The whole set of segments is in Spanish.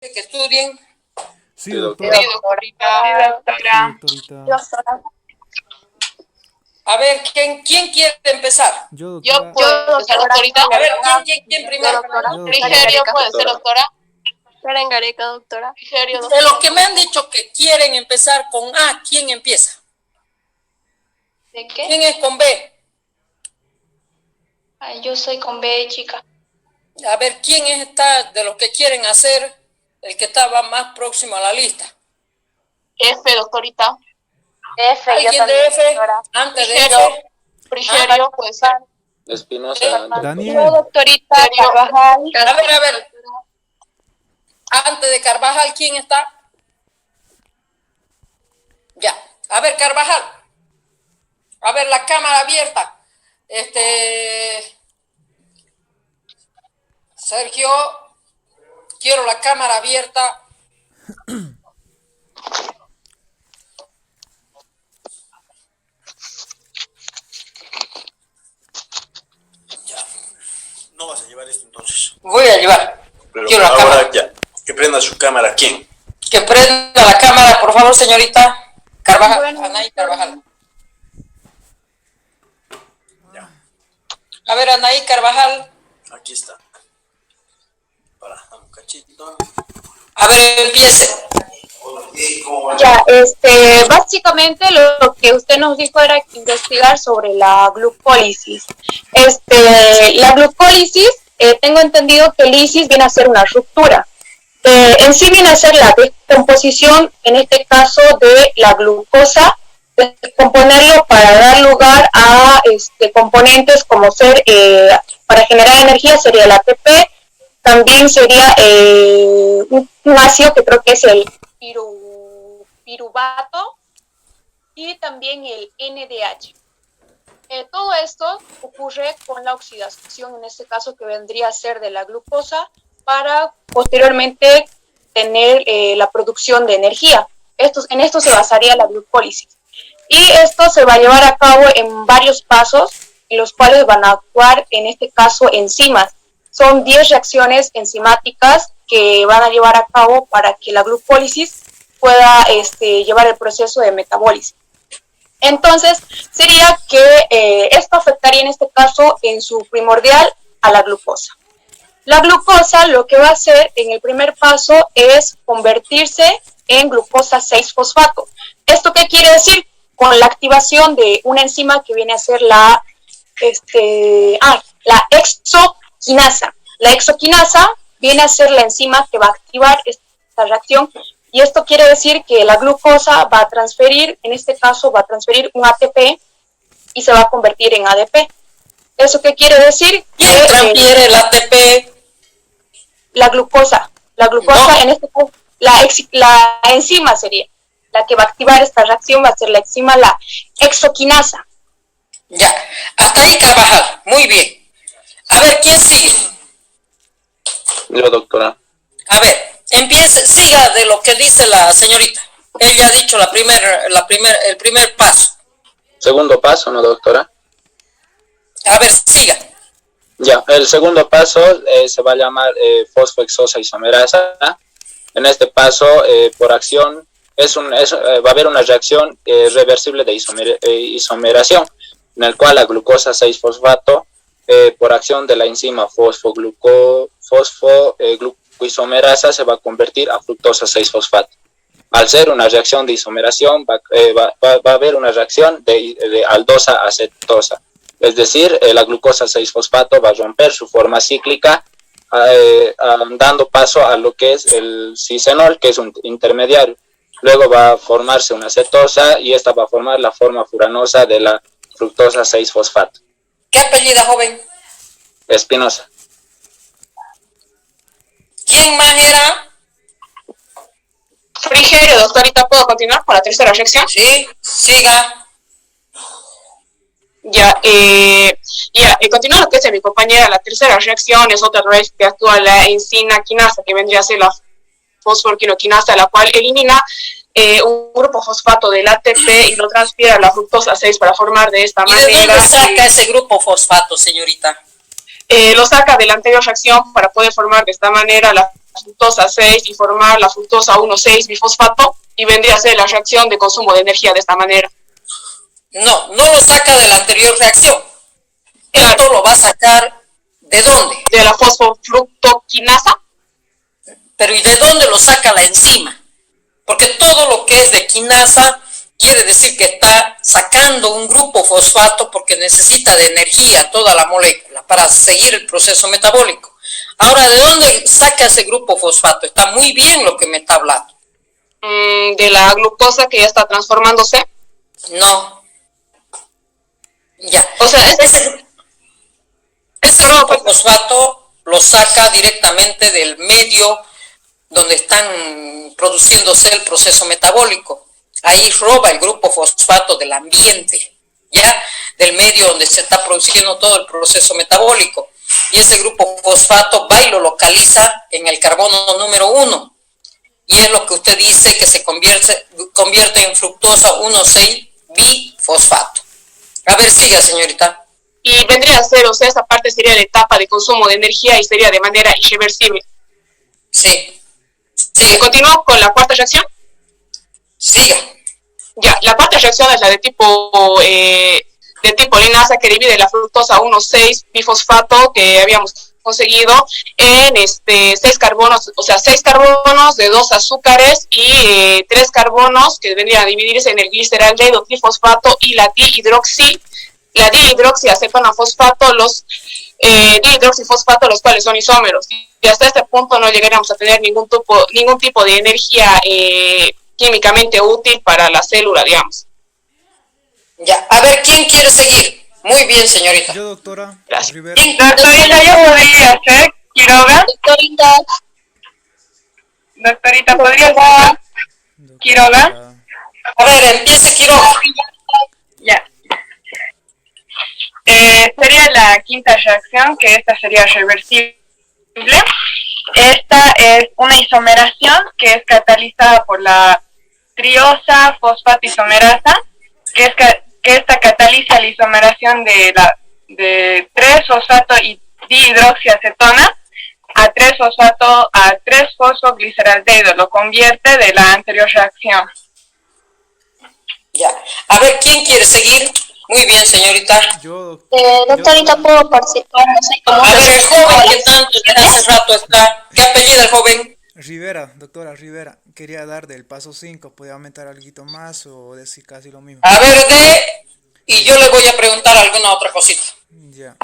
que estudien. Sí, doctora. Sí, doctora. Doctorita. A ver, ¿quién quiere empezar? Yo, Yo doctora. puedo empezar, doctorita. A ver, ¿quién primero? Yo, Frigerio puede ser, doctora. Karen Gareca, doctora. Frigerio, De los que me han dicho que quieren empezar con A, ¿quién empieza? ¿De qué? ¿Quién es con B? Ay, yo soy con B, chica. A ver, ¿quién está de los que quieren hacer el que estaba más próximo a la lista? F, doctorita. F, yo ¿Alguien también, de F? doctora. Antes de Frigerio. F. Frigerio puede ser. Espinosa. Daniel. Doctorita Frigerio. Carvajal. A ver. Antes de Carvajal, ¿quién está? Ya. A ver, Carvajal. A ver, la cámara abierta. Sergio, quiero la cámara abierta. Ya. No vas a llevar esto entonces. Voy a llevar. Pero Quiero la ahora cámara. ya. Que prenda su cámara. ¿Quién? Que prenda la cámara, por favor, señorita. Carvajal, Bueno, Anaí Carvajal. Ya. A ver, Anaí Carvajal. Aquí está. Para un cachito. A ver, empiece. Ya, básicamente lo que usted nos dijo era investigar sobre la glucólisis. La glucólisis, tengo entendido que lisis viene a ser una ruptura. En sí viene a ser la descomposición, en este caso, de la glucosa, descomponerlo para dar lugar a componentes como ser, para generar energía sería el ATP, también sería un ácido que creo que es el piruvato y también el NDH. Todo esto ocurre con la oxidación, en este caso que vendría a ser de la glucosa, para posteriormente tener la producción de energía. En esto se basaría la glucólisis. Y esto se va a llevar a cabo en varios pasos, en los cuales van a actuar, en este caso, enzimas. Son 10 reacciones enzimáticas que van a llevar a cabo para que la glucólisis pueda llevar el proceso de metabólisis. Entonces, sería que esto afectaría en este caso en su primordial a la glucosa. La glucosa lo que va a hacer en el primer paso es convertirse en glucosa 6-fosfato. ¿Esto qué quiere decir? Con la activación de una enzima que viene a ser la exoquinasa. La exoquinasa viene a ser la enzima que va a activar esta reacción y esto quiere decir que la glucosa va a transferir, en este caso va a transferir un ATP y se va a convertir en ADP. ¿Eso qué quiere decir? ¿Quién transfiere el ATP? La glucosa, No. en este caso, la enzima sería la que va a activar esta reacción, va a ser la enzima, la exoquinasa. Ya, hasta ahí Carvajal, muy bien. A ver, ¿quién sigue? Yo, doctora. A ver, empiece, siga de lo que dice la señorita. Ella ha dicho el primer paso. Segundo paso, ¿no, doctora? A ver, siga. Ya, el segundo paso se va a llamar fosfohexosa isomerasa. En este paso, por acción, va a haber una reacción reversible de isomeración, en el cual la glucosa 6-fosfato, por acción de la enzima fosfoglucoisomerasa, se va a convertir a fructosa 6-fosfato. Al ser una reacción de isomeración, va a haber una reacción de aldosa acetosa. Es decir, la glucosa 6-fosfato va a romper su forma cíclica, dando paso a lo que es el cisenol, que es un intermediario. Luego va a formarse una cetosa y esta va a formar la forma furanosa de la fructosa 6-fosfato. ¿Qué apellida, joven? Espinosa. ¿Quién más era? Frigerio, doctorita, ¿puedo continuar con la tercera reacción? Sí, siga. Continuando lo que dice mi compañera, la tercera reacción es otra vez que actúa la enzima quinasa, que vendría a ser la fosforquinoquinasa, la cual elimina un grupo fosfato del ATP y lo transfiere a la fructosa 6 para formar de esta manera. ¿Y de dónde saca ese grupo fosfato, señorita? Lo saca de la anterior reacción para poder formar de esta manera la fructosa 6 y formar la fructosa 1,6-bifosfato y vendría a ser la reacción de consumo de energía de esta manera. No, no lo saca de la anterior reacción. Claro. Esto lo va a sacar ¿de dónde? De la fosfofructoquinasa. Pero ¿y de dónde lo saca la enzima? Porque todo lo que es de quinasa quiere decir que está sacando un grupo fosfato porque necesita de energía toda la molécula para seguir el proceso metabólico. Ahora, ¿de dónde saca ese grupo fosfato? Está muy bien lo que me está hablando. De la glucosa que ya está transformándose. No. Ya. O sea, ese grupo fosfato lo saca directamente del medio donde están produciéndose el proceso metabólico. Ahí roba el grupo fosfato del ambiente, ¿ya? Del medio donde se está produciendo todo el proceso metabólico. Y ese grupo fosfato va y lo localiza en el carbono número 1. Y es lo que usted dice que se convierte en fructosa 1,6-bifosfato. A ver, siga, señorita. Y vendría a ser, o sea, esta parte sería la etapa de consumo de energía y sería de manera irreversible. Sí. Continúo con la cuarta reacción. Siga. Ya, la cuarta reacción es la de tipo linasa que divide la fructosa 1,6-bifosfato que habíamos conseguido en 6 carbonos, o sea, 6 carbonos de 2 azúcares y 3 carbonos que vendrían a dividirse en el gliceraldehído trifosfato y la dihidroxiacetona fosfato, los dihidroxifosfato, los cuales son isómeros. Y hasta este punto no llegaríamos a tener ningún tipo de energía químicamente útil para la célula, digamos. Ya, a ver, ¿quién quiere seguir? Muy bien, señorita. Yo, doctora. Gracias. Rivera. Doctorita, ¿yo podría hacer Quiroga? Doctorita, ¿podría hacer Quiroga? A ver, empiece Quiroga. Ya. Sería la quinta reacción, que esta sería reversible. Esta es una isomeración que es catalizada por la triosa fosfato isomerasa, que esta cataliza la isomeración de 3-fosfato y dihidroxiacetona a 3-fosfogliciraldehído, lo convierte de la anterior reacción. Ya. A ver, ¿quién quiere seguir? Muy bien, señorita. Yo, Doctorita, ¿puedo participar? No sé cómo. A ver, el joven que tanto desde hace rato está. ¿Qué apellido el joven? Rivera, doctora Rivera, quería dar del paso 5, ¿podría aumentar algo más o decir casi lo mismo? A ver, y yo le voy a preguntar alguna otra cosita. Ya.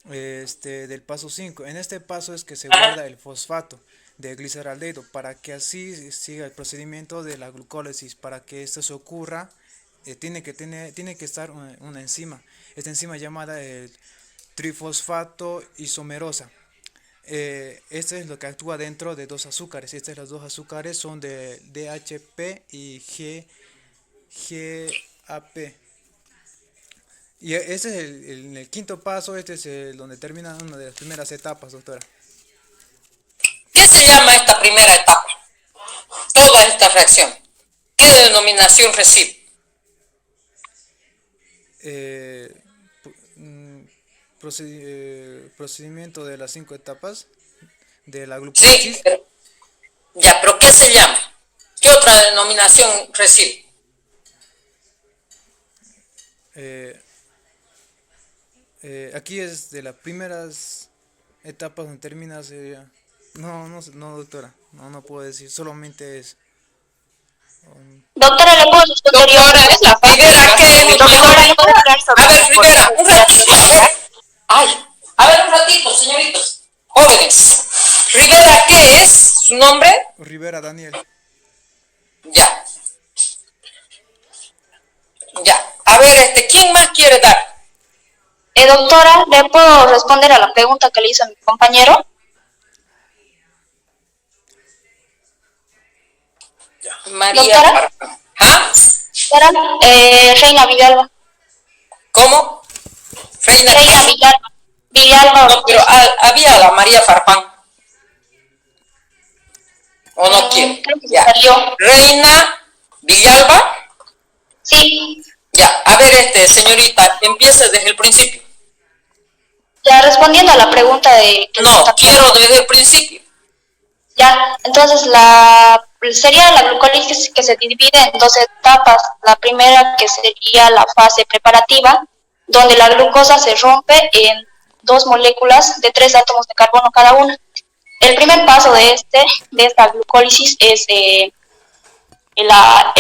Del paso 5, en este paso es que se guarda el fosfato de gliceraldehído para que así siga el procedimiento de la glucólisis. Para que esto se ocurra, tiene que estar una enzima. Esta enzima llamada el trifosfato isomerosa. Este es lo que actúa dentro de 2 azúcares. Estas los 2 azúcares son de DHP y GAP. Y este es el quinto paso. Este es donde termina una de las primeras etapas, doctora. ¿Qué se llama esta primera etapa? Toda esta reacción. ¿Qué denominación recibe? Procedimiento de las 5 etapas de la Sí, glucólisis. pero ¿qué se llama? ¿Qué otra denominación recibe? Aquí es de las primeras etapas donde termina sería... No, doctora, no puedo decir, solamente es... Doctora, ¿le puedo responder yo? Doctora, es la Rivera, ¿qué? Doctora, ¿le puedo hablar sobre A ver, Rivera, un ratito. A ver, un ratito, señoritos. Jóvenes. Rivera, ¿qué es su nombre? Rivera Daniel. Ya. A ver, ¿quién más quiere dar? Doctora, ¿le puedo responder a la pregunta que le hizo mi compañero? María ¿Doctora? Farfán. ¿Ah? Reina Villalba. ¿Cómo? Reina Villalba. Villalba. No, pero había la María Farfán. ¿O no quiere? Creo que Ya. salió. Reina Villalba. Sí. Ya, a ver, señorita, empiece desde el principio. Ya respondiendo a la pregunta de... No, quiero desde el principio. Ya, entonces sería la glucólisis que se divide en dos etapas. La primera que sería la fase preparativa, donde la glucosa se rompe en dos moléculas de 3 átomos de carbono cada una. El primer paso de esta glucólisis es la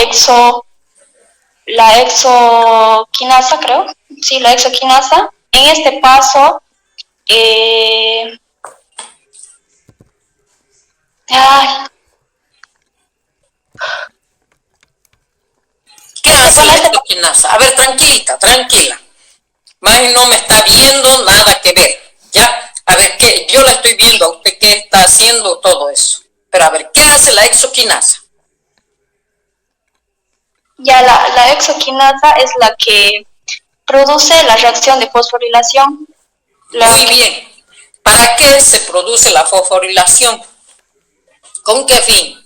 exoquinasa, creo. Sí, la exoquinasa. En este paso, ¿Qué hace la exoquinasa? A ver, tranquila. Más no me está viendo nada que ver, ¿ya? A ver, ¿qué? Yo la estoy viendo a usted que está haciendo todo eso. Pero a ver, ¿qué hace la exoquinasa? Ya, la exoquinasa es la que produce la reacción de fosforilación. Muy bien. ¿Para qué se produce la fosforilación? ¿Con qué fin?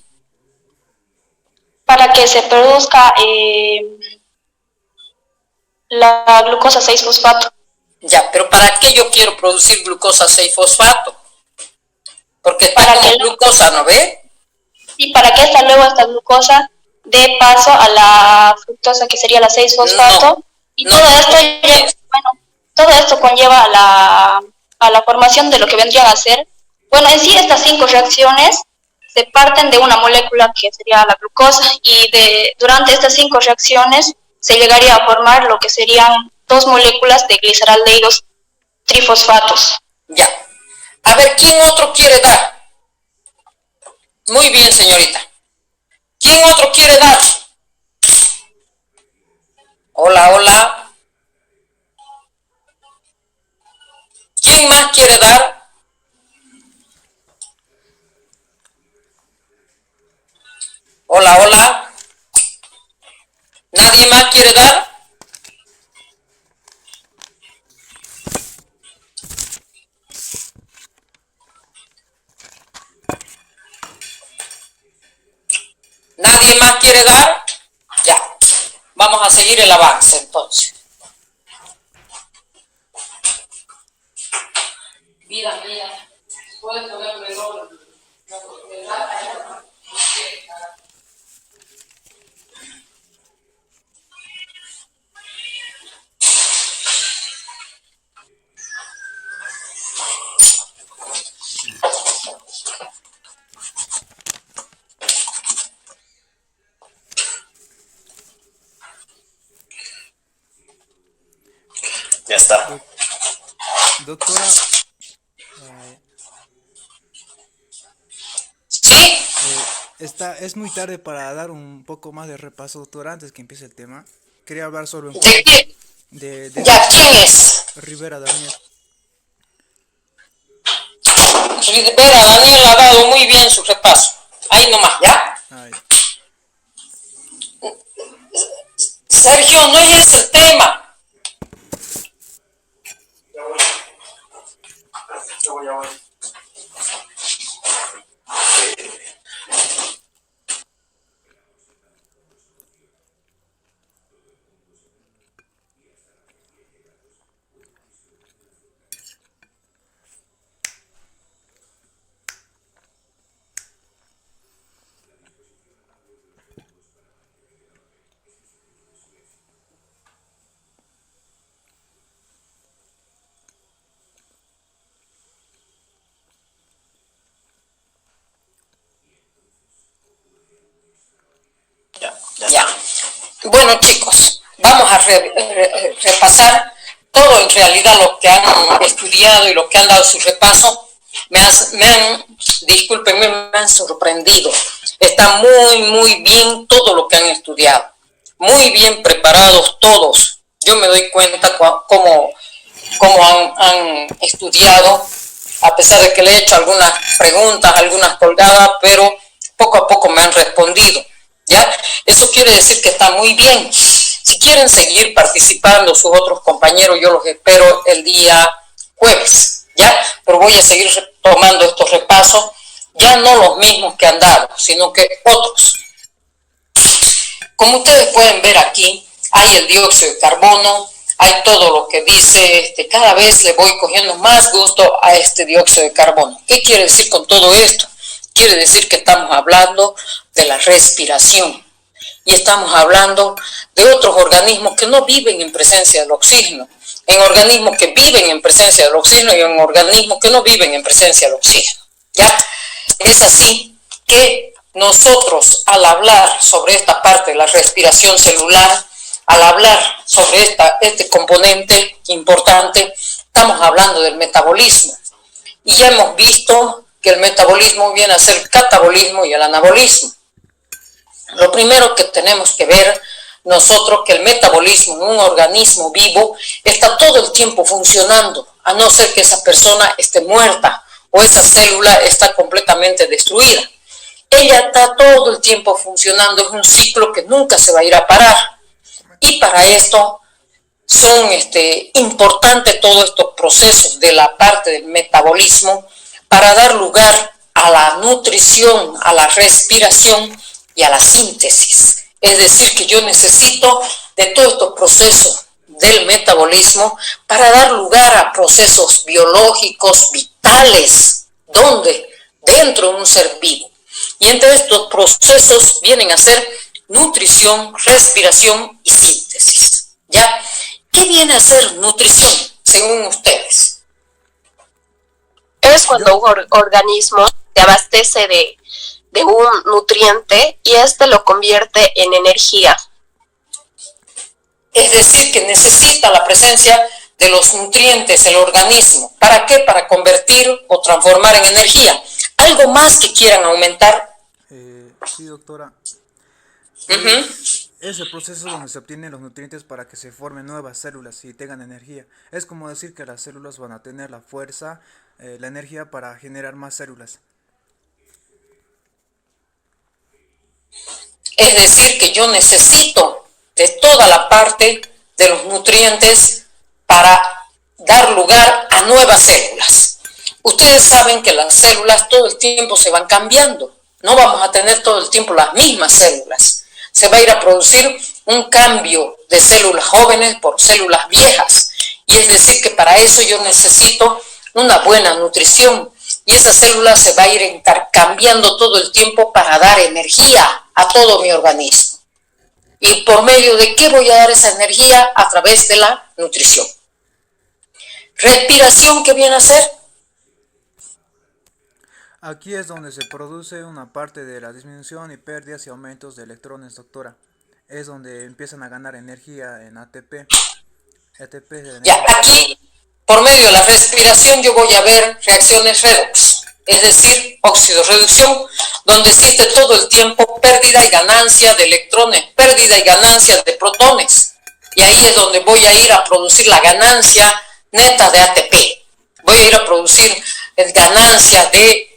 Para que se produzca la glucosa 6-fosfato. Ya, pero ¿para qué yo quiero producir glucosa 6-fosfato? Porque está Para como que glucosa, ¿no ve? Y para que esta glucosa dé paso a la fructosa, que sería la 6-fosfato. Todo esto conlleva a la formación de lo que vendrían a ser. Bueno, en sí estas 5 reacciones se parten de una molécula que sería la glucosa, y durante estas 5 reacciones se llegaría a formar lo que serían 2 moléculas de gliceraldehídos trifosfatos. Ya. A ver, ¿quién otro quiere dar? Muy bien, señorita. ¿Quién otro quiere dar? Hola. ¿Quién más quiere dar? Hola. ¿Nadie más quiere dar? ¿Nadie más quiere dar? Ya. Vamos a seguir el avance entonces. Mira. ¿Puedes ponerme el nombre? Ya está. Doctora, ¿Sí? es muy tarde para dar un poco más de repaso, doctora, antes que empiece el tema. Quería hablar solo un poco ¿De qué? de Ya, ¿quién es? Rivera Daniel. Rivera Daniel ha dado muy bien su repaso. Ahí nomás, ¿ya? Ay, Sergio, no es ese el tema. Ya voy. Ya. Bueno, chicos, vamos a repasar todo en realidad lo que han estudiado y lo que han dado su repaso. Discúlpenme, me han sorprendido. Está muy bien todo lo que han estudiado. Muy bien preparados todos. Yo me doy cuenta cómo han estudiado, a pesar de que le he hecho algunas preguntas, algunas colgadas, pero poco a poco me han respondido. ¿Ya? Eso quiere decir que está muy bien. Si quieren seguir participando sus otros compañeros, yo los espero el día jueves, ¿ya? Pero voy a seguir tomando estos repasos, ya no los mismos que han dado, sino que otros. Como ustedes pueden ver aquí, hay el dióxido de carbono, hay todo lo que dice, cada vez le voy cogiendo más gusto a este dióxido de carbono. ¿Qué quiere decir con todo esto? quiere decir que estamos hablando de la respiración. Y estamos hablando de otros organismos que no viven en presencia del oxígeno, en organismos que viven en presencia del oxígeno y en organismos que no viven en presencia del oxígeno. ¿Ya? Es así que nosotros, al hablar sobre esta parte de la respiración celular, al hablar sobre este componente importante, estamos hablando del metabolismo. Y ya hemos visto que el metabolismo viene a ser el catabolismo y el anabolismo. Lo primero que tenemos que ver nosotros que el metabolismo en un organismo vivo está todo el tiempo funcionando, a no ser que esa persona esté muerta o esa célula está completamente destruida. Ella está todo el tiempo funcionando, es un ciclo que nunca se va a ir a parar. Y para esto son importantes todos estos procesos de la parte del metabolismo para dar lugar a la nutrición, a la respiración y a la síntesis. Es decir, que yo necesito de todos estos procesos del metabolismo para dar lugar a procesos biológicos vitales, donde dentro de un ser vivo. Y entre estos procesos vienen a ser nutrición, respiración y síntesis. ¿Ya? ¿Qué viene a ser nutrición, según ustedes? Es cuando un organismo se abastece de un nutriente y este lo convierte en energía. Es decir, que necesita la presencia de los nutrientes el organismo. ¿Para qué? Para convertir o transformar en energía. ¿Algo más que quieran aumentar? Sí, doctora. Uh-huh. Es el proceso donde se obtienen los nutrientes para que se formen nuevas células y tengan energía. Es como decir que las células van a tener la fuerza, la energía para generar más células. Es decir, que yo necesito de toda la parte de los nutrientes para dar lugar a nuevas células. Ustedes saben que las células todo el tiempo se van cambiando. No vamos a tener todo el tiempo las mismas células. Se va a ir a producir un cambio de células jóvenes por células viejas. Y es decir, que para eso yo necesito una buena nutrición. Y esa célula se va a ir intercambiando todo el tiempo para dar energía a todo mi organismo. ¿Y por medio de qué voy a dar esa energía? A través de la nutrición. Respiración, ¿qué viene a ser? Aquí es donde se produce una parte de la disminución y pérdidas y aumentos de electrones, doctora. Es donde empiezan a ganar energía en ATP. ATP es de ya, aquí, por medio de la respiración, yo voy a ver reacciones redox, es decir, oxidorreducción, donde existe todo el tiempo pérdida y ganancia de electrones, pérdida y ganancia de protones. Y ahí es donde voy a ir a producir la ganancia neta de ATP. Voy a ir a producir ganancia de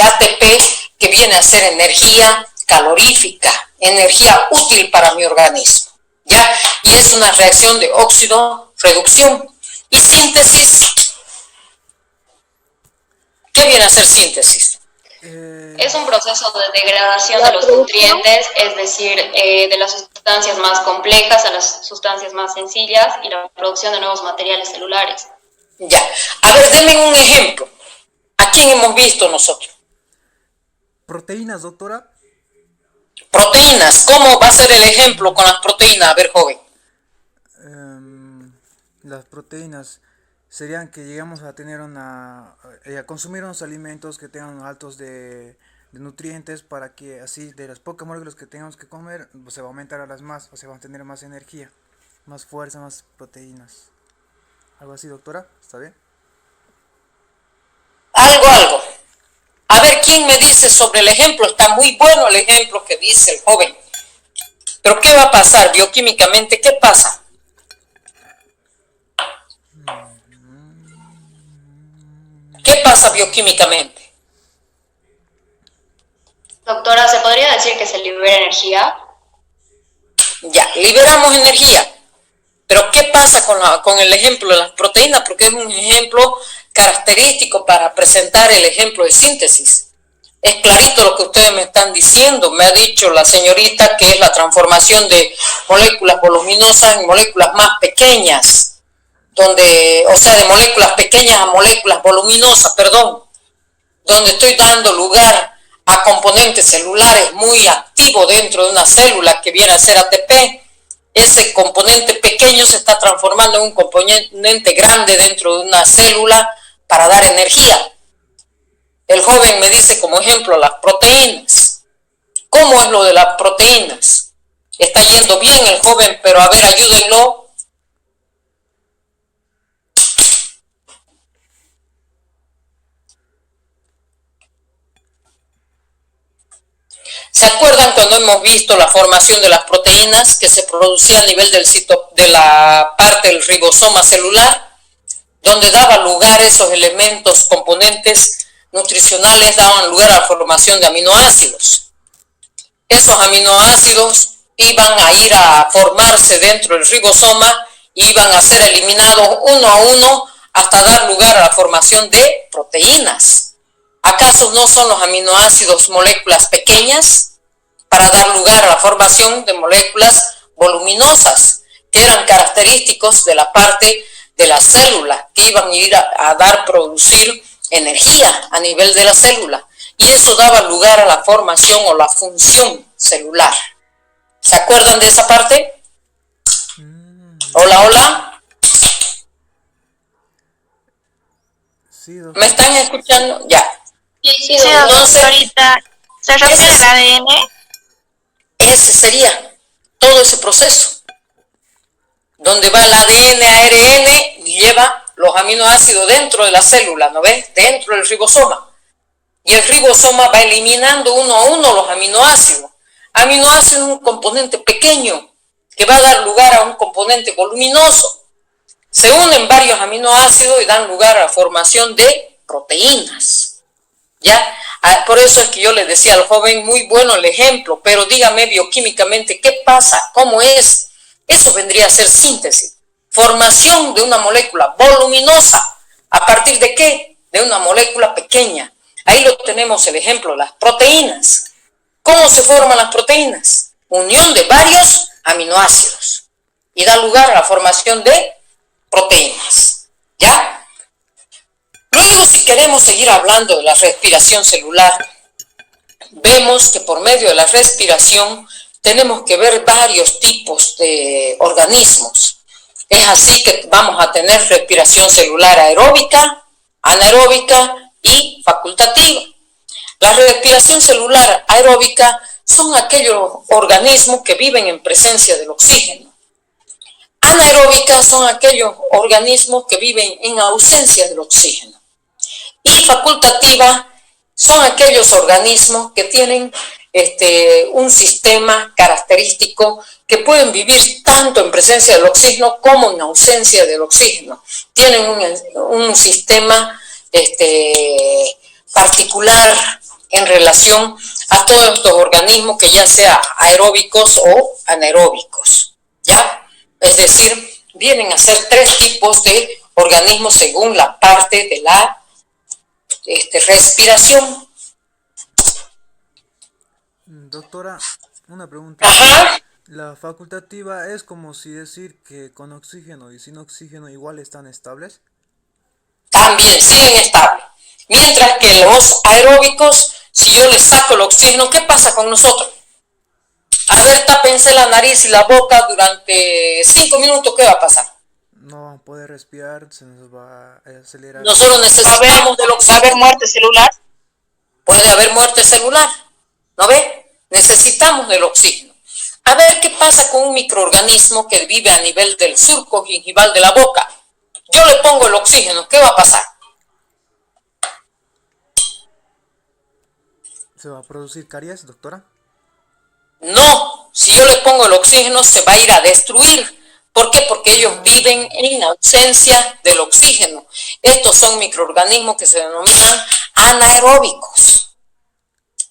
ATP, que viene a ser energía calorífica, energía útil para mi organismo, ¿ya? Y es una reacción de óxido-reducción. Y síntesis, ¿qué viene a ser síntesis? Es un proceso de degradación de los nutrientes, es decir, de las sustancias más complejas a las sustancias más sencillas y la producción de nuevos materiales celulares. Ya, a ver, denme un ejemplo. ¿A quién hemos visto nosotros? ¿Proteínas, doctora? Proteínas, ¿cómo va a ser el ejemplo con las proteínas? A ver, joven. Las proteínas serían que llegamos a tener a consumir unos alimentos que tengan altos de nutrientes para que así de las pocas moléculas que tengamos que comer se va a aumentar a las más, o sea, van a tener más energía, más fuerza, más proteínas. ¿Algo así, doctora? ¿Está bien? Algo. A ver, ¿quién me dice sobre el ejemplo? Está muy bueno el ejemplo que dice el joven. Pero ¿qué va a pasar bioquímicamente? ¿Qué pasa? ¿Qué pasa bioquímicamente? Doctora, ¿se podría decir que se libera energía? Ya, liberamos energía. Pero ¿qué pasa con el ejemplo de las proteínas? Porque es un ejemplo característico para presentar el ejemplo de síntesis. Es clarito lo que ustedes me están diciendo. Me ha dicho la señorita que es la transformación de moléculas voluminosas en moléculas más pequeñas, de moléculas pequeñas a moléculas voluminosas, perdón. donde estoy dando lugar a componentes celulares muy activos dentro de una célula que viene a ser ATP, ese componente pequeño se está transformando en un componente grande dentro de una célula para dar energía. El joven me dice como ejemplo las proteínas. ¿Cómo es lo de las proteínas? Está yendo bien el joven, pero a ver, ayúdenlo. ¿Se acuerdan cuando hemos visto la formación de las proteínas que se producía a nivel de la parte del ribosoma celular, donde daba lugar a esos elementos, componentes nutricionales, daban lugar a la formación de aminoácidos? Esos aminoácidos iban a ir a formarse dentro del ribosoma, iban a ser eliminados uno a uno hasta dar lugar a la formación de proteínas. ¿Acaso no son los aminoácidos moléculas pequeñas para dar lugar a la formación de moléculas voluminosas, que eran característicos de la parte de la célula, que iban a ir a producir energía a nivel de la célula? Y eso daba lugar a la formación o la función celular. ¿Se acuerdan de esa parte? Hola, hola. Sí, ¿Me están escuchando? Ya. Sí, Entonces, ahorita se rompe el ADN. Ese sería todo ese proceso, donde va el ADN, ARN y lleva los aminoácidos dentro de la célula, ¿no ves? Dentro del ribosoma. Y el ribosoma va eliminando uno a uno los aminoácidos. Aminoácido es un componente pequeño que va a dar lugar a un componente voluminoso. Se unen varios aminoácidos y dan lugar a la formación de proteínas. ¿Ya? Por eso es que yo le decía al joven, muy bueno el ejemplo, pero dígame bioquímicamente, ¿qué pasa? ¿Cómo es? Eso vendría a ser síntesis. Formación de una molécula voluminosa. ¿A partir de qué? De una molécula pequeña. Ahí lo tenemos el ejemplo, las proteínas. ¿Cómo se forman las proteínas? Unión de varios aminoácidos. Y da lugar a la formación de proteínas. ¿Ya? Luego, si queremos seguir hablando de la respiración celular, vemos que por medio de la respiración tenemos que ver varios tipos de organismos. Es así que vamos a tener respiración celular aeróbica, anaeróbica y facultativa. La respiración celular aeróbica son aquellos organismos que viven en presencia del oxígeno. Anaeróbicas son aquellos organismos que viven en ausencia del oxígeno. Y facultativa son aquellos organismos que tienen un sistema característico que pueden vivir tanto en presencia del oxígeno como en ausencia del oxígeno. Tienen un sistema particular en relación a todos estos organismos que ya sea aeróbicos o anaeróbicos, ¿ya? Es decir, vienen a ser tres tipos de organismos según la parte de la respiración. Doctora, una pregunta. Ajá. ¿La facultativa es como si decir que con oxígeno y sin oxígeno igual están estables? También siguen estables. Mientras que los aeróbicos, si yo les saco el oxígeno, ¿qué pasa con nosotros? A ver, tápense la nariz y la boca durante 5 minutos, ¿qué va a pasar? No van a poder respirar, se nos va a acelerar. Nosotros necesitamos del oxígeno. ¿Va a haber muerte celular? Puede haber muerte celular, ¿no ve? Necesitamos del oxígeno. A ver qué pasa con un microorganismo que vive a nivel del surco gingival de la boca. Yo le pongo el oxígeno, ¿qué va a pasar? ¿Se va a producir caries, doctora? No, si yo le pongo el oxígeno se va a ir a destruir. ¿Por qué? Porque ellos viven en ausencia del oxígeno. Estos son microorganismos que se denominan anaeróbicos.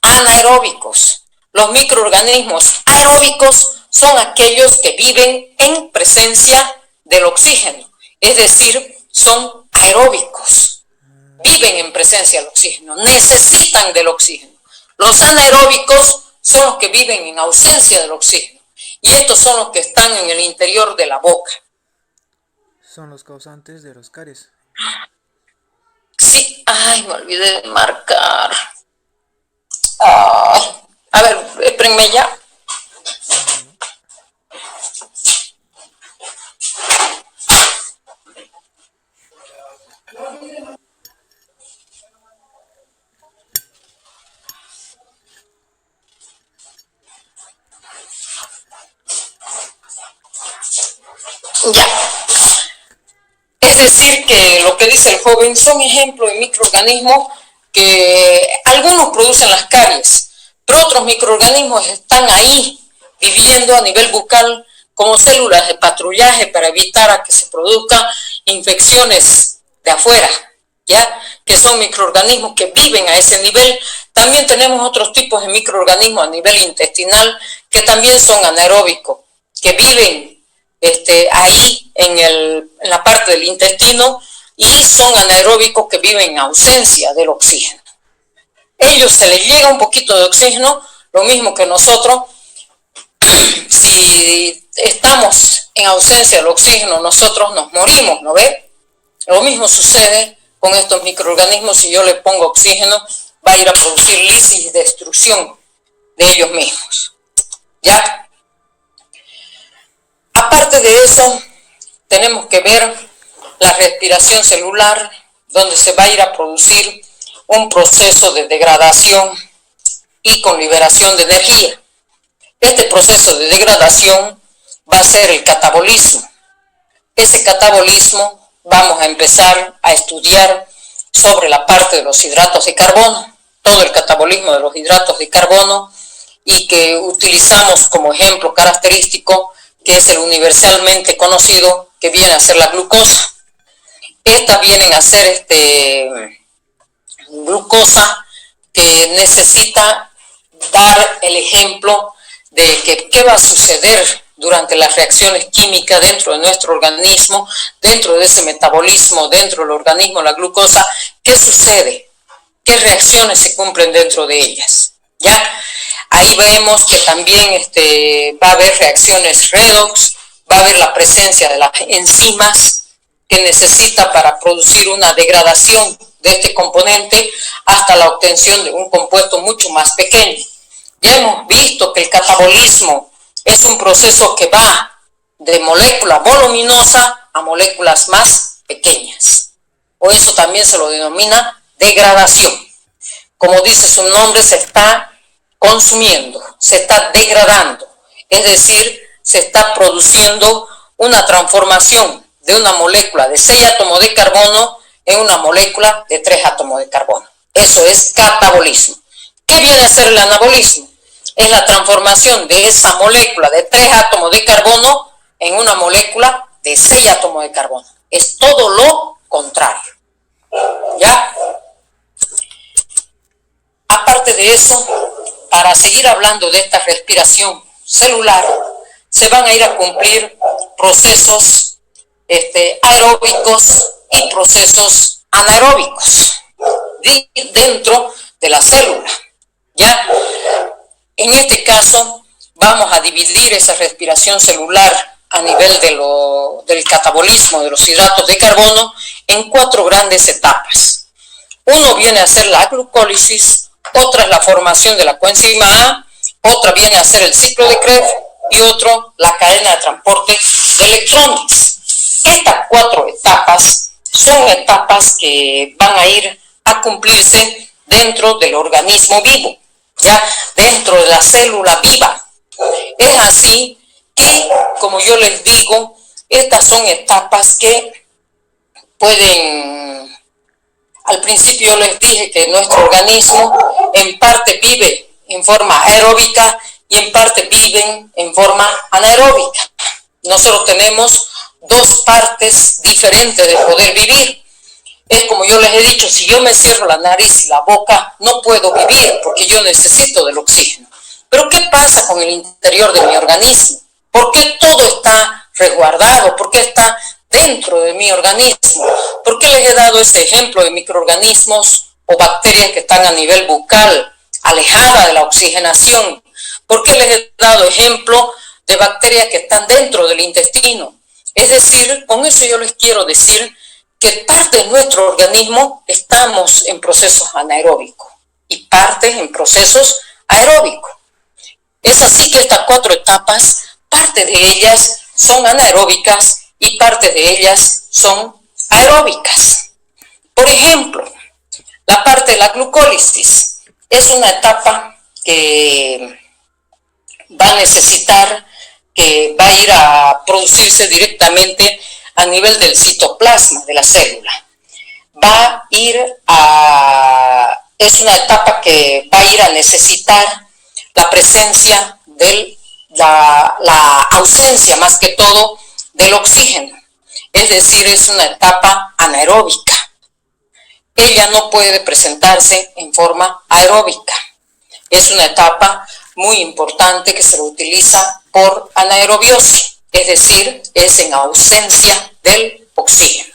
Anaeróbicos. Los microorganismos aeróbicos son aquellos que viven en presencia del oxígeno. Es decir, son aeróbicos. Viven en presencia del oxígeno. Necesitan del oxígeno. Los anaeróbicos son los que viven en ausencia del oxígeno. Y estos son los que están en el interior de la boca. Son los causantes de los caries. Sí, ay, me olvidé de marcar. Ay, a ver, espérenme ya. Ya. Es decir, que lo que dice el joven son ejemplos de microorganismos que algunos producen las caries, pero otros microorganismos están ahí viviendo a nivel bucal como células de patrullaje para evitar a que se produzcan infecciones de afuera, ¿ya? Que son microorganismos que viven a ese nivel. También tenemos otros tipos de microorganismos a nivel intestinal que también son anaeróbicos, que viven ahí en la parte del intestino y son anaeróbicos que viven en ausencia del oxígeno. Ellos se les llega un poquito de oxígeno, lo mismo que nosotros. Si estamos en ausencia del oxígeno, nosotros nos morimos, ¿no ve? Lo mismo sucede con estos microorganismos. Si yo les pongo oxígeno, va a ir a producir lisis y destrucción de ellos mismos, ¿ya? Aparte de eso, tenemos que ver la respiración celular, donde se va a ir a producir un proceso de degradación y con liberación de energía. Este proceso de degradación va a ser el catabolismo. Ese catabolismo vamos a empezar a estudiar sobre la parte de los hidratos de carbono, todo el catabolismo de los hidratos de carbono, y que utilizamos como ejemplo característico, que es el universalmente conocido, que viene a ser la glucosa. Estas vienen a ser glucosa que necesita dar el ejemplo de que qué va a suceder durante las reacciones químicas dentro de nuestro organismo, dentro de ese metabolismo, dentro del organismo, la glucosa, qué sucede, qué reacciones se cumplen dentro de ellas, ¿ya? Ahí vemos que también va a haber reacciones redox, va a haber la presencia de las enzimas que necesita para producir una degradación de este componente hasta la obtención de un compuesto mucho más pequeño. Ya hemos visto que el catabolismo es un proceso que va de molécula voluminosa a moléculas más pequeñas, o eso también se lo denomina degradación. Como dice su nombre, se está consumiendo, se está degradando, es decir, se está produciendo una transformación de una molécula de 6 átomos de carbono en una molécula de 3 átomos de carbono. Eso es catabolismo. ¿Qué viene a ser el anabolismo? Es la transformación de esa molécula de 3 átomos de carbono en una molécula de 6 átomos de carbono. Es todo lo contrario, ¿ya? Aparte de eso, para seguir hablando de esta respiración celular, se van a ir a cumplir procesos aeróbicos y procesos anaeróbicos dentro de la célula, ¿ya? En este caso, vamos a dividir esa respiración celular a nivel del catabolismo de los hidratos de carbono en 4 grandes etapas. Uno viene a ser la glucólisis, otra es la formación de la coenzima A, otra viene a ser el ciclo de Krebs y otro la cadena de transporte de electrones. Estas 4 etapas son etapas que van a ir a cumplirse dentro del organismo vivo, ya dentro de la célula viva. Es así que, como yo les digo, estas son etapas que pueden... Al principio yo les dije que nuestro organismo en parte vive en forma aeróbica y en parte viven en forma anaeróbica. Nosotros tenemos 2 partes diferentes de poder vivir. Es como yo les he dicho, si yo me cierro la nariz y la boca, no puedo vivir porque yo necesito del oxígeno. Pero ¿qué pasa con el interior de mi organismo? ¿Por qué todo está resguardado? ¿Por qué está dentro de mi organismo? ¿Por qué les he dado ese ejemplo de microorganismos o bacterias que están a nivel bucal, alejada de la oxigenación? ¿Por qué les he dado ejemplo de bacterias que están dentro del intestino? Es decir, con eso yo les quiero decir que parte de nuestro organismo estamos en procesos anaeróbicos y parte en procesos aeróbicos. Es así que estas 4 etapas, parte de ellas son anaeróbicas y parte de ellas son aeróbicas. Por ejemplo, la parte de la glucólisis es una etapa que va a necesitar, que va a ir a producirse directamente a nivel del citoplasma de la célula. Es una etapa que va a ir a necesitar la presencia de la ausencia, más que todo, del oxígeno. Es decir, es una etapa anaeróbica. Ella no puede presentarse en forma aeróbica. Es una etapa muy importante que se utiliza por anaerobiosis, es decir, es en ausencia del oxígeno.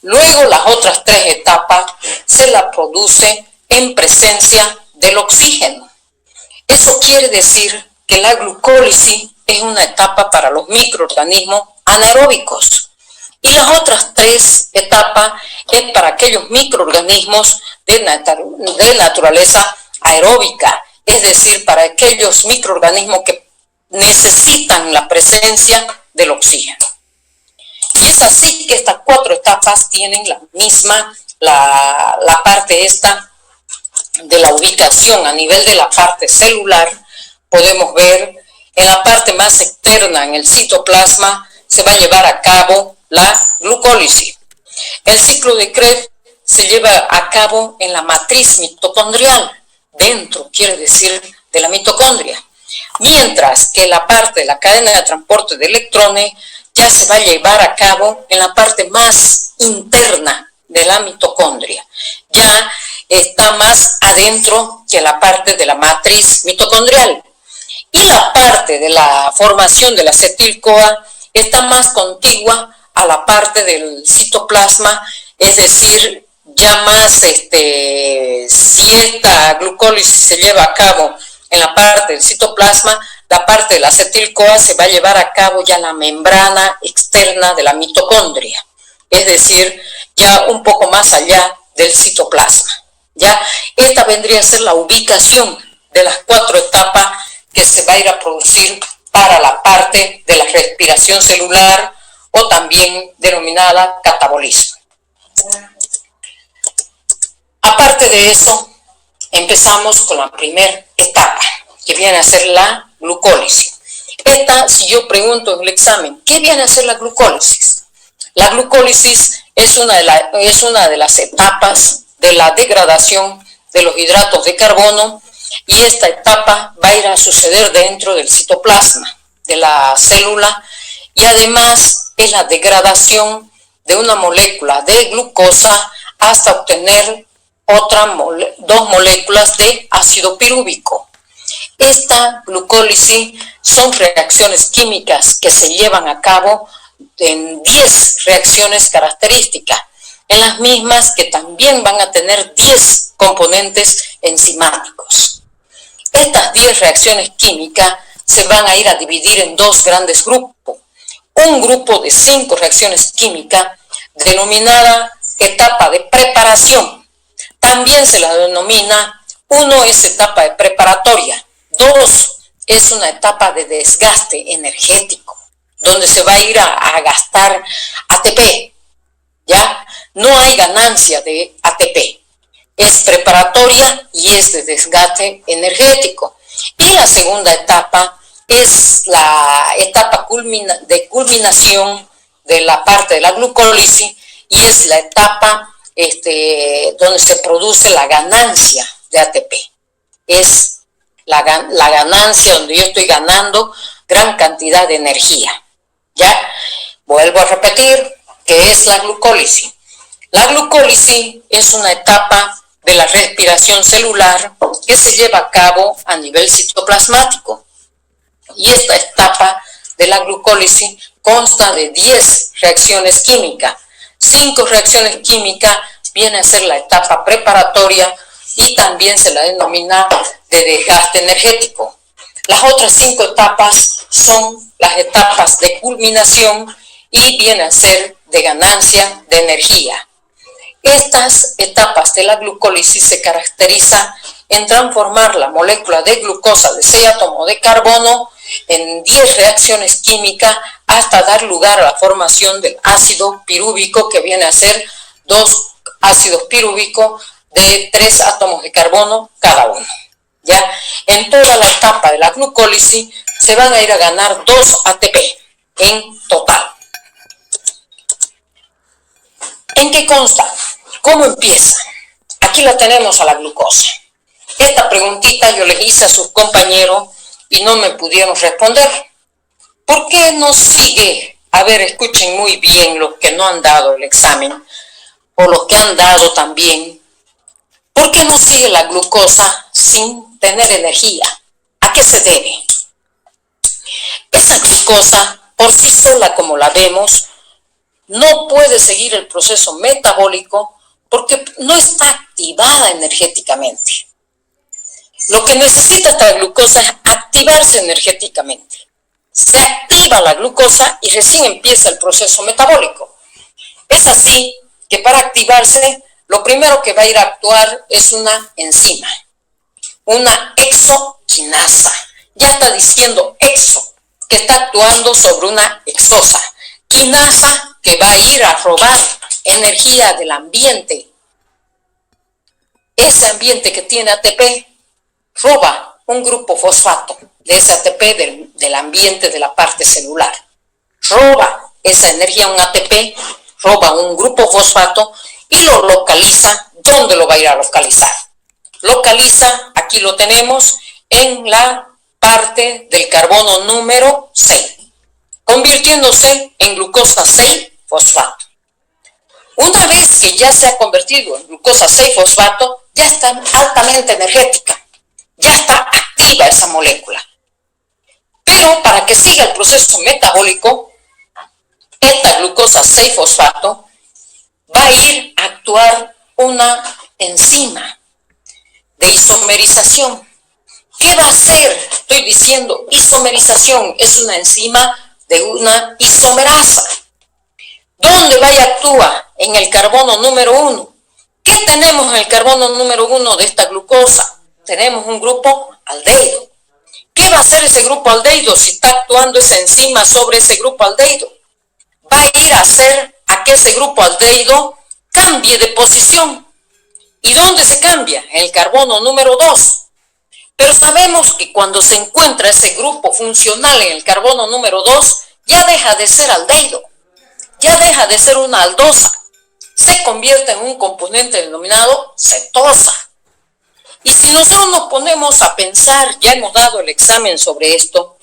Luego las otras 3 etapas se las produce en presencia del oxígeno. Eso quiere decir que la glucólisis es una etapa para los microorganismos anaeróbicos. Y las otras 3 etapas es para aquellos microorganismos de naturaleza aeróbica, es decir, para aquellos microorganismos que necesitan la presencia del oxígeno. Y es así que estas 4 etapas tienen la misma, la parte esta de la ubicación a nivel de la parte celular. Podemos ver en la parte más externa, en el citoplasma, se va a llevar a cabo la glucólisis. El ciclo de Krebs se lleva a cabo en la matriz mitocondrial, dentro, quiere decir, de la mitocondria. Mientras que la parte de la cadena de transporte de electrones ya se va a llevar a cabo en la parte más interna de la mitocondria. Ya está más adentro que la parte de la matriz mitocondrial. Y la parte de la formación de la acetil-CoA está más contigua a la parte del citoplasma, es decir, ya más, si esta glucólisis se lleva a cabo en la parte del citoplasma, la parte de la acetil-CoA se va a llevar a cabo ya en la membrana externa de la mitocondria, es decir, ya un poco más allá del citoplasma. ¿Ya? Esta vendría a ser la ubicación de las 4 etapas que se va a ir a producir para la parte de la respiración celular o también denominada catabolismo. Aparte de eso, empezamos con la primera etapa, que viene a ser la glucólisis. Esta, si yo pregunto en el examen, ¿qué viene a ser la glucólisis? La glucólisis es una de las etapas de la degradación de los hidratos de carbono, y esta etapa va a ir a suceder dentro del citoplasma de la célula, y además es la degradación de una molécula de glucosa hasta obtener dos moléculas de ácido pirúvico. Esta glucólisis son reacciones químicas que se llevan a cabo en 10 reacciones características, en las mismas que también van a tener 10 componentes enzimáticos. Estas 10 reacciones químicas se van a ir a dividir en 2 grandes grupos. Un grupo de 5 reacciones químicas denominada etapa de preparación. También se la denomina, 1 es etapa de preparatoria, 2 es una etapa de desgaste energético, donde se va a ir a gastar ATP, ¿ya? No hay ganancia de ATP, es preparatoria y es de desgaste energético. Y la segunda etapa es la etapa de culminación de la parte de la glucólisis, y es la etapa donde se produce la ganancia de ATP. Es la ganancia donde yo estoy ganando gran cantidad de energía. ¿Ya? Vuelvo a repetir que es la glucólisis. La glucólisis es una etapa de la respiración celular que se lleva a cabo a nivel citoplasmático. Y esta etapa de la glucólisis consta de 10 reacciones químicas. 5 reacciones químicas viene a ser la etapa preparatoria y también se la denomina de desgaste energético. Las otras 5 etapas son las etapas de culminación y viene a ser de ganancia de energía. Estas etapas de la glucólisis se caracterizan en transformar la molécula de glucosa de 6 átomos de carbono en 10 reacciones químicas hasta dar lugar a la formación del ácido pirúvico, que viene a ser 2 ácidos pirúvicos de 3 átomos de carbono cada uno. ¿Ya? En toda la etapa de la glucólisis se van a ir a ganar 2 ATP en total. ¿En qué consta? ¿Cómo empieza? Aquí la tenemos a la glucosa. Esta preguntita yo les hice a sus compañeros y no me pudieron responder. ¿Por qué no sigue? A ver, escuchen muy bien los que no han dado el examen o los que han dado también. ¿Por qué no sigue la glucosa sin tener energía? ¿A qué se debe? Esa glucosa por sí sola, como la vemos, no puede seguir el proceso metabólico porque no está activada energéticamente. Lo que necesita esta glucosa es activarse energéticamente. Se activa la glucosa y recién empieza el proceso metabólico. Es así que para activarse, lo primero que va a ir a actuar es una enzima, una exoquinasa. Ya está diciendo exo, que está actuando sobre una exosa. Quinasa, que va a ir a robar energía del ambiente. Ese ambiente que tiene ATP roba un grupo fosfato de ese ATP del ambiente de la parte celular. Roba esa energía, un ATP, roba un grupo fosfato y lo localiza. ¿Dónde lo va a ir a localizar? Localiza, aquí lo tenemos, en la parte del carbono número 6, convirtiéndose en glucosa 6-fosfato. Una vez que ya se ha convertido en glucosa 6-fosfato, ya está altamente energética, ya está activa esa molécula. Pero para que siga el proceso metabólico, esta glucosa 6-fosfato va a ir a actuar una enzima de isomerización. ¿Qué va a hacer? Estoy diciendo isomerización, es una enzima de una isomerasa. ¿Dónde va y actúa? En el carbono número 1. ¿Qué tenemos en el carbono número 1 de esta glucosa? Tenemos un grupo aldehído. ¿Qué va a hacer ese grupo aldehído si está actuando esa enzima sobre ese grupo aldehído? Va a ir a hacer a que ese grupo aldehído cambie de posición. ¿Y dónde se cambia? En el carbono número 2. Pero sabemos que cuando se encuentra ese grupo funcional en el carbono número 2, ya deja de ser aldehído, ya deja de ser una aldosa, se convierte en un componente denominado cetosa. Y si nosotros nos ponemos a pensar, ya hemos dado el examen sobre esto,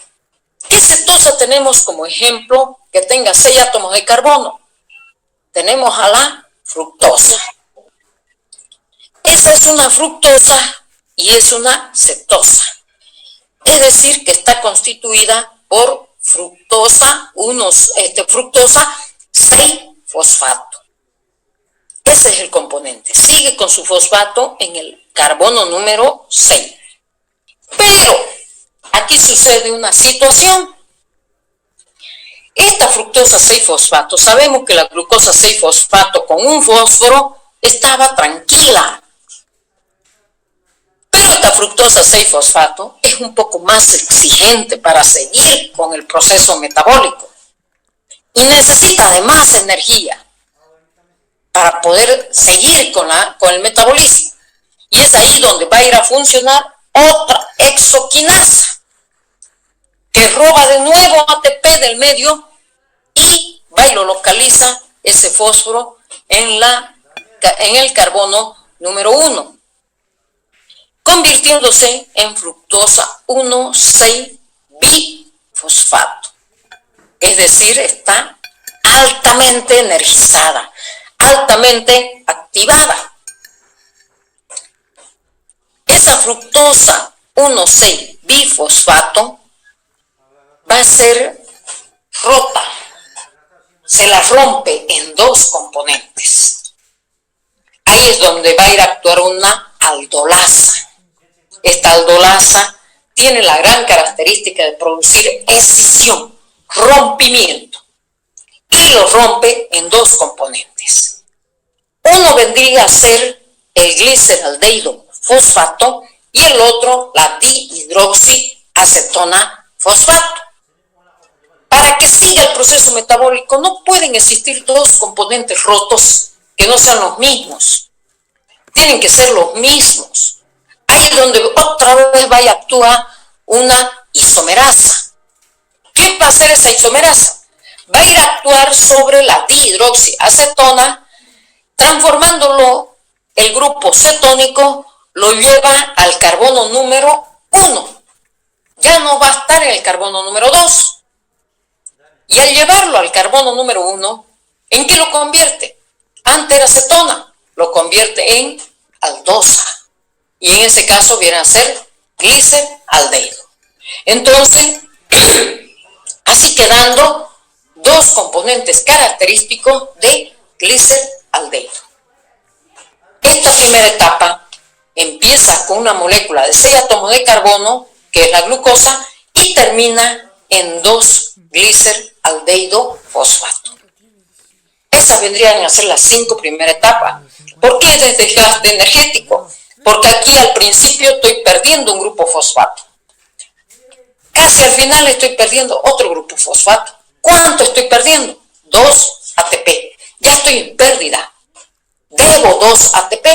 ¿qué cetosa tenemos como ejemplo que tenga 6 átomos de carbono? Tenemos a la fructosa. Esa es una fructosa y es una cetosa. Es decir, que está constituida por fructosa 6-fosfato. Ese es el componente. Sigue con su fosfato en el carbono número 6. Pero aquí sucede una situación. Esta fructosa 6-fosfato, sabemos que la glucosa 6-fosfato con un fósforo estaba tranquila. Pero esta fructosa 6-fosfato es un poco más exigente para seguir con el proceso metabólico y necesita de más energía para poder seguir con el metabolismo. Y es ahí donde va a ir a funcionar otra exoquinasa que roba de nuevo ATP del medio y va y lo localiza ese fósforo en el carbono número 1. Convirtiéndose en fructosa 1,6-bifosfato. Es decir, está altamente energizada, altamente activada. Esa fructosa 1,6-bifosfato va a ser rota, se la rompe en 2 componentes. Ahí es donde va a ir a actuar una aldolasa. Esta aldolasa tiene la gran característica de producir escisión, rompimiento. y lo rompe en dos componentes. Uno vendría a ser el gliceraldehído fosfato y el otro la dihidroxiacetona fosfato. Para que siga el proceso metabólico no pueden existir dos componentes rotos que no sean los mismos. Tienen que ser los mismos. Ahí es donde otra vez va a actuar una isomerasa. ¿Qué va a hacer esa isomerasa? Va a ir a actuar sobre la dihidroxiacetona, transformándolo, el grupo cetónico lo lleva al carbono número 1. Ya no va a estar en el carbono número 2. Y al llevarlo al carbono número 1, ¿en qué lo convierte? Anteracetona, lo convierte en aldosa. Y en ese caso viene a ser gliceraldehído. Entonces, así quedando dos componentes característicos de gliceraldehído. Esta primera etapa empieza con una molécula de 6 átomos de carbono, que es la glucosa, y termina en 2 gliceraldehído fosfato. Esas vendrían a ser las 5 primeras etapas. ¿Por qué es desgaste energético? Porque aquí al principio estoy perdiendo un grupo fosfato. Casi al final estoy perdiendo otro grupo fosfato. ¿Cuánto estoy perdiendo? 2 ATP. Ya estoy en pérdida. Debo 2 ATP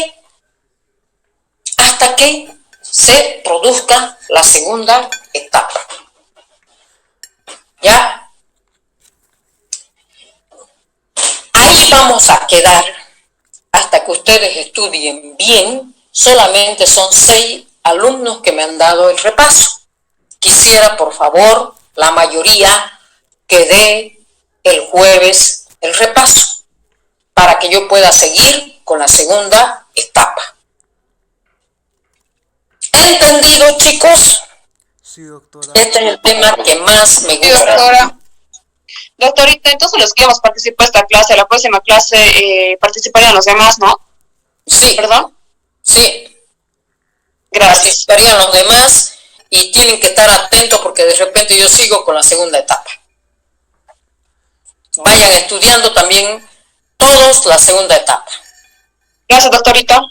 hasta que se produzca la segunda etapa. ¿Ya? Ahí vamos a quedar hasta que ustedes estudien bien. Solamente son 6 alumnos que me han dado el repaso. Quisiera, por favor, la mayoría que dé el jueves el repaso para que yo pueda seguir con la segunda etapa. ¿Entendido, chicos? Sí, doctora. Este es el tema que más me gusta. Sí, doctora. Doctorita, entonces los que hemos participado en esta clase, la próxima clase participarían los demás, ¿no? Sí. ¿Perdón? Sí. Gracias. Participarían los demás y tienen que estar atentos porque de repente yo sigo con la segunda etapa. Vayan estudiando también todos la segunda etapa. Gracias, doctorita.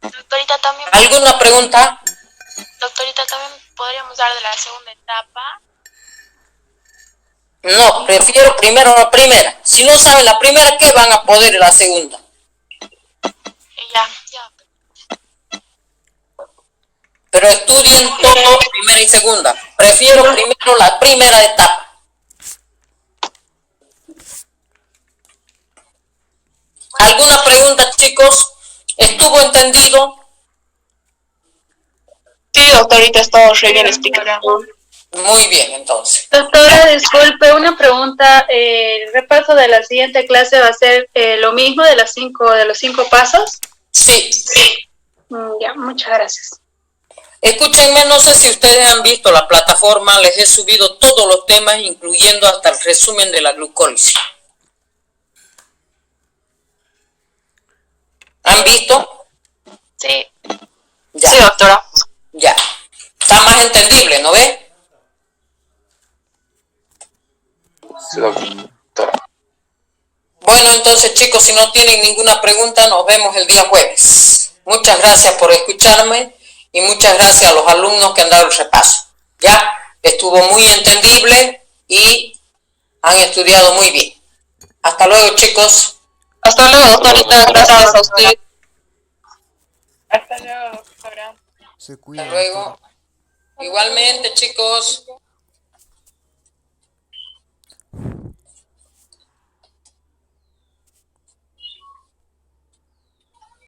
Doctorita, también. ¿Alguna pregunta? Doctorita, también podríamos dar de la segunda etapa. No, prefiero primero la primera. Si no saben la primera, ¿qué van a poder en la segunda? Ya. Pero estudien todo, primera y segunda. Prefiero primero la primera etapa. ¿Alguna pregunta, chicos? ¿Estuvo entendido? Sí, doctorita, está re bien explicado. Muy bien, entonces. Doctora, disculpe, una pregunta. ¿El repaso de la siguiente clase va a ser lo mismo de los 5 pasos? Sí. Ya, muchas gracias. Escúchenme, no sé si ustedes han visto la plataforma, les he subido todos los temas, incluyendo hasta el resumen de la glucólisis. ¿Han visto? Sí. Ya. Sí, doctora. Ya. Está más entendible, ¿no ve? Sí, doctora. Bueno, entonces, chicos, si no tienen ninguna pregunta, nos vemos el día jueves. Muchas gracias por escucharme y muchas gracias a los alumnos que han dado el repaso. Ya, estuvo muy entendible y han estudiado muy bien. Hasta luego, chicos. Hasta luego, doctorita. Gracias a usted. Hasta luego, doctora. Se cuida. Hasta luego. Igualmente, chicos.